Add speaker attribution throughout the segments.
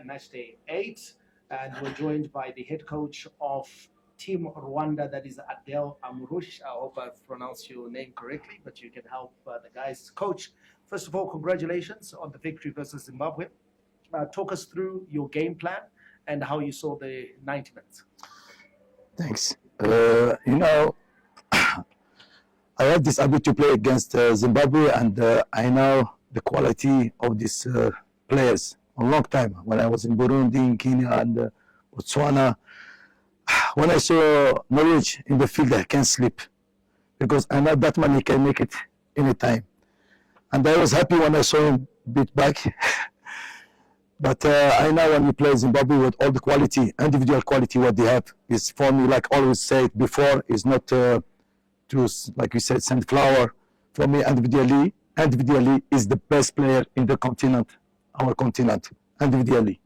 Speaker 1: match day 8, and we're joined by the head coach of Team Rwanda, that is Adel Amrouche. I hope I've pronounced your name correctly, but you can help the guys. Coach, first of all, congratulations on the victory versus Zimbabwe. Talk us through your game plan and how you saw the 90 minutes.
Speaker 2: Thanks. I have this ability to play against Zimbabwe, and I know the quality of these players a long time. When I was in Burundi, in Kenya, and Botswana, when I saw Norwich in the field, I can't sleep because I know that man, he can make it anytime. And I was happy when I saw him beat back. But I know when we play Zimbabwe with all the quality, individual quality, what they have is, for me, like always said before, is not to, like we said, send flower. For me, individually is the best player in the continent, our continent, individually.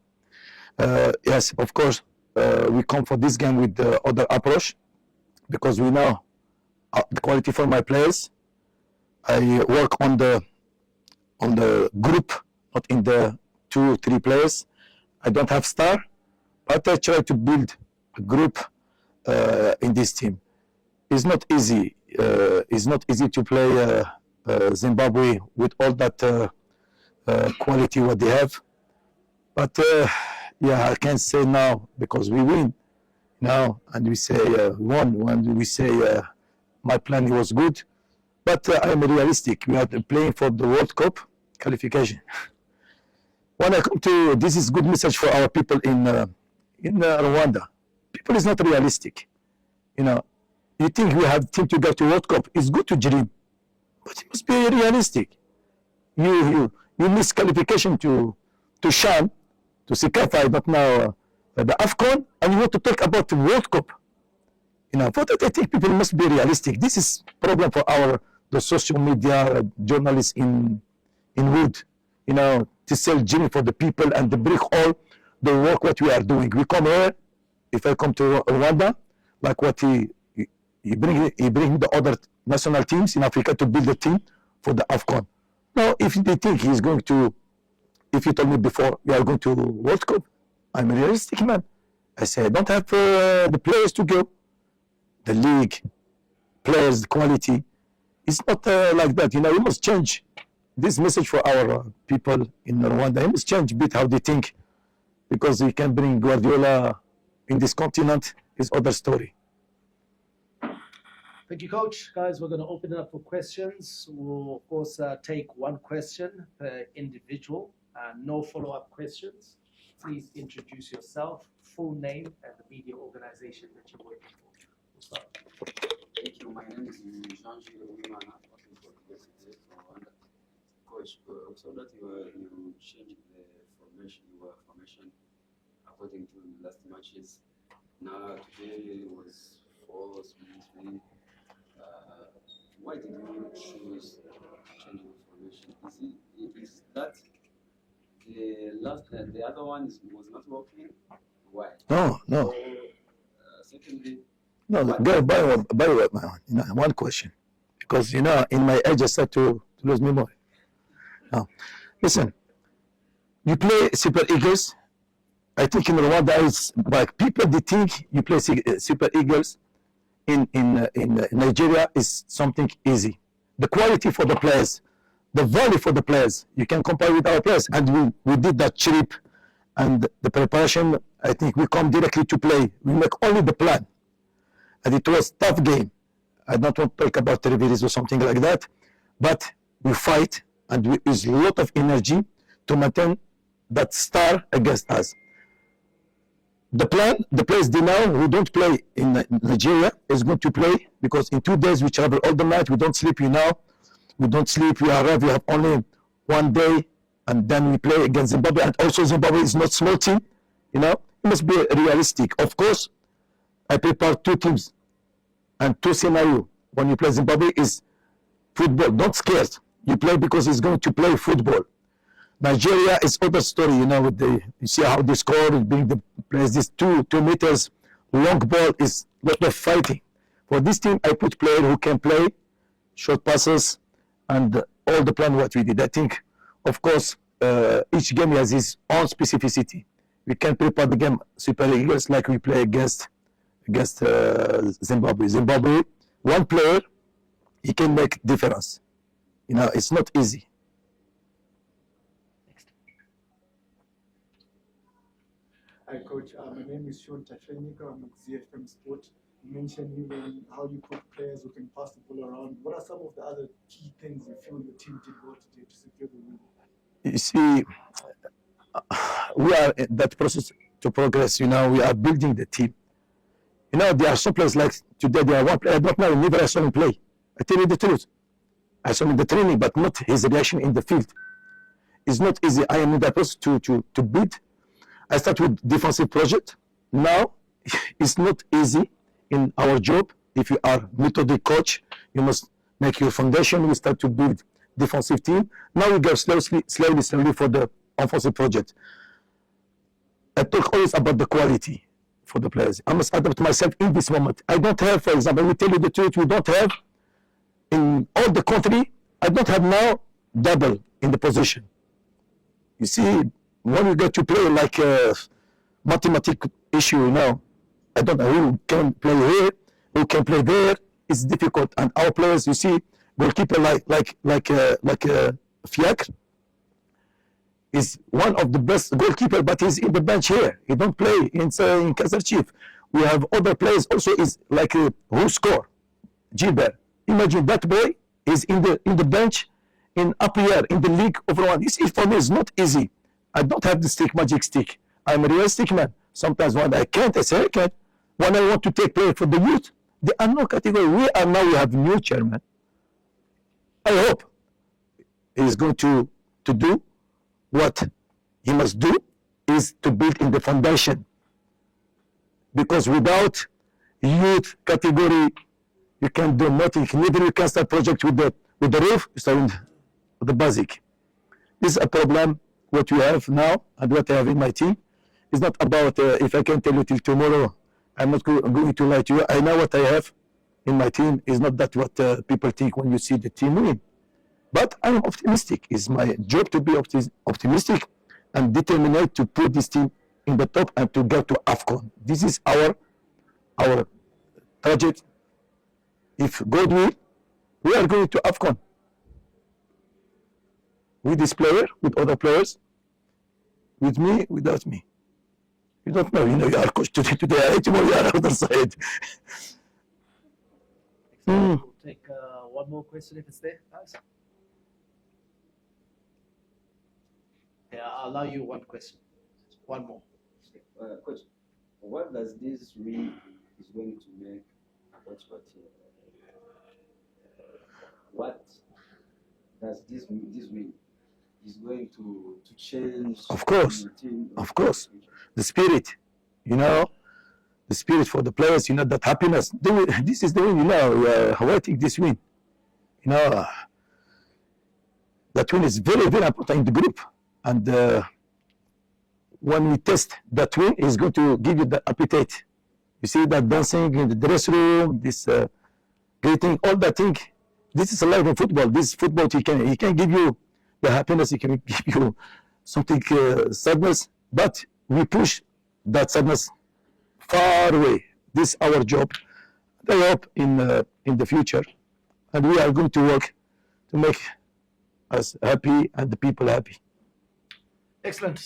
Speaker 2: Yes, of course, we come for this game with the other approach because we know the quality for my players. I work on the group, not in the 2-3 players. I don't have star, but I try to build a group in this team. It's not easy. It's not easy to play Zimbabwe with all that quality what they have. But yeah, I can't say now because we win now, and we say won. When we say my plan was good, but I'm realistic. We are playing for the World Cup qualification. When I come to, this is good message for our people in Rwanda. People is not realistic. You think we have team to go to World Cup? It's good to dream, but it must be realistic. You miss qualification to Sham, to Sikafa, but now the AFCON, and you want to talk about the World Cup. For that, I think people must be realistic. This is problem for the social media journalists in Wood. To sell gym for the people and to break all the work what we are doing. We come here, if I come to Rwanda, like what he bring the other national teams in Africa to build a team for the AFCON. Now, if they think he's going to, if you told me before we are going to World Cup, I'm a realistic man. I say I don't have the players to go. The league, players, the quality, it's not like that. We must change this message for our people in Rwanda. It must change a bit how they think, because we can bring Guardiola in this continent is other story.
Speaker 1: Thank you, Coach. Guys, we're going to open it up for questions. We'll, of course, take one question per individual. No follow-up questions. Please introduce yourself, full name, and the media organization that you're working for. We'll start.
Speaker 3: Thank you. My name is Jean-Gilles Umana, working for the University of Rwanda. Coach, so that you changed the formation according to the last matches. Now today was 4-3-3. Why did you choose changing the formation? Is that the other one was not working? Why?
Speaker 2: No.
Speaker 3: So, secondly,
Speaker 2: no. By the way, one question, because in my age I start to lose memory. Now, listen, you play Super Eagles. I think in Rwanda, it's like people, they think you play Super Eagles in Nigeria is something easy. The quality for the players, the value for the players, you can compare with our players. And we did that trip, and the preparation, I think we come directly to play. We make only the plan. And it was a tough game. I don't want to talk about referees or something like that, but we fight, and we use a lot of energy to maintain that star against us. The plan, the players they know who don't play in Nigeria is going to play, because in 2 days we travel all the night. We don't sleep, we don't sleep. We arrive. We have only 1 day, and then we play against Zimbabwe. And also Zimbabwe is not small team. It must be realistic. Of course, I prepare 2 teams and 2 scenarios. When you play Zimbabwe is football. Don't scare. You play because he's going to play football. Nigeria is other story, with you see how they score, being the players, this 2 meters long ball is a lot of fighting. For this team, I put players who can play short passes and all the plan what we did. I think, of course, each game has its own specificity. We can prepare the game super eagles like we play against Zimbabwe. Zimbabwe, one player, he can make difference. You know, it's not easy.
Speaker 4: Hi, Coach. My name is Sean Tafenika. I'm with ZFM Sport. You mentioned even how you put players who can pass the ball around. What are some of the other key things you feel your team did well today to secure the win?
Speaker 2: You see, we are in that process to progress. You know, we are building the team. You know, there are some players like today, there are one player, I don't know, never I saw him play. I tell you the truth. I saw him in the training, but not his reaction in the field. It's not easy. I am in that process to build. I start with defensive project. Now, it's not easy in our job. If you are methodic coach, you must make your foundation. We start to build defensive team. Now we go slowly for the offensive project. I talk always about the quality for the players. I must adapt myself in this moment. I don't have, for example, we tell you the truth, we don't have in all the country, I don't have now double in the position. You see, when you get to play like a mathematical issue, you know, I don't know who can play here, who can play there. It's difficult, and our players, you see, goalkeeper like Fiacre is one of the best goalkeeper, but he's in the bench here. He don't play in Kaizer Chiefs. We have other players also is like who score, Gilbert. Imagine that boy is in the bench in up here in the league of Rwanda. This for me is not easy. I don't have the magic stick. I'm a realistic man. Sometimes when I can't, I say I can't. When I want to take play for the youth, there are no category. We have new chairman. I hope he is going to do what he must do is to build in the foundation. Because without youth category, you can do nothing. Neither you can start project with the roof, you start with the basic. This is a problem what we have now and what I have in my team. It's not about if I can tell you till tomorrow, I'm not going to lie to you. I know what I have in my team. Is not that what people think when you see the team win. But I'm optimistic. It's my job to be optimistic and determined to put this team in the top and to go to AFCON. This is our target. If God will, we are going to AFCON. With this player, with other players, with me, without me. You don't know, you know, you are coach today, tomorrow you are on the other side.
Speaker 1: We'll take one more question if it's there, guys. Yeah, I'll allow you one question. One more.
Speaker 3: Coach, what does this win is going to make about your team? What does this win is going to change?
Speaker 2: Of course,
Speaker 3: your team?
Speaker 2: of course. The spirit, you know, the spirit for the players, you know, that happiness. This is the win, you know, we are awaiting this win. You know, that win is very, very important in the group. And when we test that win, it's going to give you the appetite. You see that dancing in the dressing room, this greeting, all that thing. This is a life of football. This football, he can give you the happiness, he can give you something sadness, but we push that sadness far away. This is our job. I hope in the future, and we are going to work to make us happy and the people happy.
Speaker 1: Excellent.